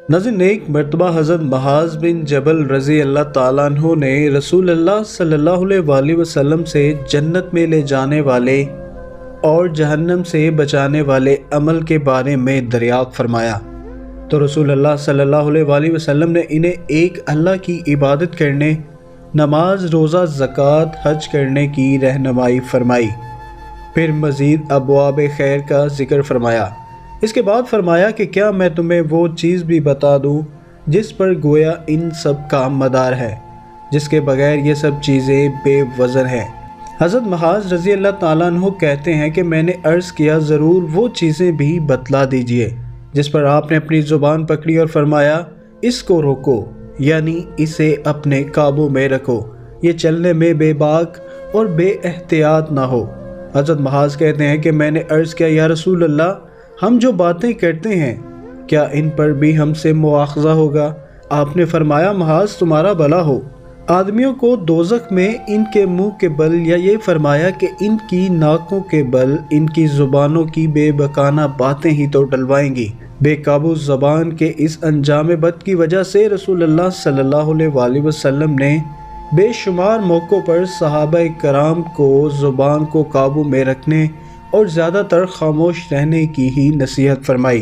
ناظرین، ایک مرتبہ حضرت معاذ بن جبل رضی اللہ تعالیٰ عنہ نے رسول اللہ صلی اللہ علیہ وآلہ وسلم سے جنت میں لے جانے والے اور جہنم سے بچانے والے عمل کے بارے میں دریافت فرمایا تو رسول اللہ صلی اللہ علیہ وآلہ وسلم نے انہیں ایک اللہ کی عبادت کرنے، نماز، روزہ، زکوٰۃ، حج کرنے کی رہنمائی فرمائی۔ پھر مزید ابواب خیر کا ذکر فرمایا۔ اس کے بعد فرمایا کہ کیا میں تمہیں وہ چیز بھی بتا دوں جس پر گویا ان سب کا مدار ہے، جس کے بغیر یہ سب چیزیں بے وزن ہیں۔ حضرت معاذ رضی اللہ تعالیٰ عنہ کہتے ہیں کہ میں نے عرض کیا ضرور وہ چیزیں بھی بتلا دیجئے جس پر آپ نے اپنی زبان پکڑی اور فرمایا اس کو روکو، یعنی اسے اپنے قابو میں رکھو، یہ چلنے میں بے باک اور بے احتیاط نہ ہو۔ حضرت معاذ کہتے ہیں کہ میں نے عرض کیا یا رسول اللہ، ہم جو باتیں کرتے ہیں کیا ان پر بھی ہم سے مواخذہ ہوگا؟ آپ نے فرمایا معاذ تمہارا بھلا ہو، آدمیوں کو دوزخ میں ان کے منہ کے بل، یا یہ فرمایا کہ ان کی ناکوں کے بل ان کی زبانوں کی بے بکانہ باتیں ہی تو ڈلوائیں گی۔ بے قابو زبان کے اس انجام بد کی وجہ سے رسول اللہ صلی اللہ علیہ وآلہ وسلم نے بے شمار موقعوں پر صحابہ کرام کو زبان کو قابو میں رکھنے اور زیادہ تر خاموش رہنے کی ہی نصیحت فرمائی۔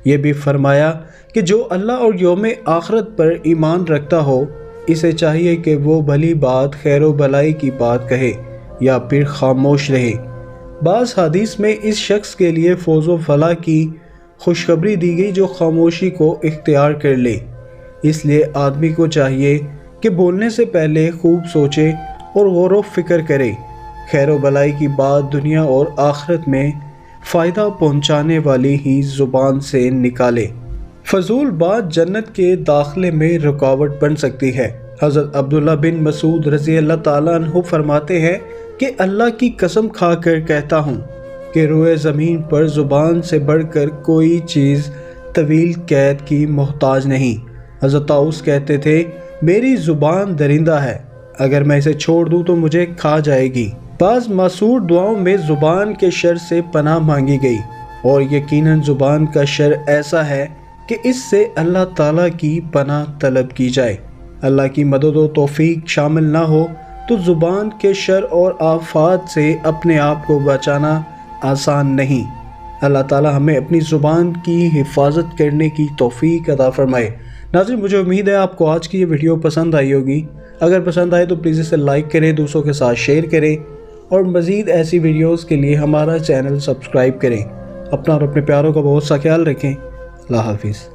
یہ بھی فرمایا کہ جو اللہ اور یوم آخرت پر ایمان رکھتا ہو اسے چاہیے کہ وہ بھلی بات، خیر و بھلائی کی بات کہے یا پھر خاموش رہے۔ بعض حدیث میں اس شخص کے لیے فوز و فلاح کی خوشخبری دی گئی جو خاموشی کو اختیار کر لے۔ اس لیے آدمی کو چاہیے کہ بولنے سے پہلے خوب سوچے اور غور و فکر کرے، خیر و بھلائی کی بات دنیا اور آخرت میں فائدہ پہنچانے والی ہی زبان سے نکالے۔ فضول بات جنت کے داخلے میں رکاوٹ بن سکتی ہے۔ حضرت عبداللہ بن مسعود رضی اللہ تعالیٰ عنہ فرماتے ہیں کہ اللہ کی قسم کھا کر کہتا ہوں کہ روئے زمین پر زبان سے بڑھ کر کوئی چیز طویل قید کی محتاج نہیں۔ حضرت طاؤس کہتے تھے میری زبان درندہ ہے، اگر میں اسے چھوڑ دوں تو مجھے کھا جائے گی۔ بعض معصور دعاؤں میں زبان کے شر سے پناہ مانگی گئی، اور یقیناً زبان کا شر ایسا ہے کہ اس سے اللہ تعالیٰ کی پناہ طلب کی جائے۔ اللہ کی مدد و توفیق شامل نہ ہو تو زبان کے شر اور آفات سے اپنے آپ کو بچانا آسان نہیں۔ اللہ تعالیٰ ہمیں اپنی زبان کی حفاظت کرنے کی توفیق عطا فرمائے۔ ناظرین، مجھے امید ہے آپ کو آج کی یہ ویڈیو پسند آئی ہوگی۔ اگر پسند آئے تو پلیز اسے لائک کریں، دوستوں کے ساتھ شیئر کریں، اور مزید ایسی ویڈیوز کے لیے ہمارا چینل سبسکرائب کریں۔ اپنا اور اپنے پیاروں کا بہت سا خیال رکھیں۔ اللہ حافظ۔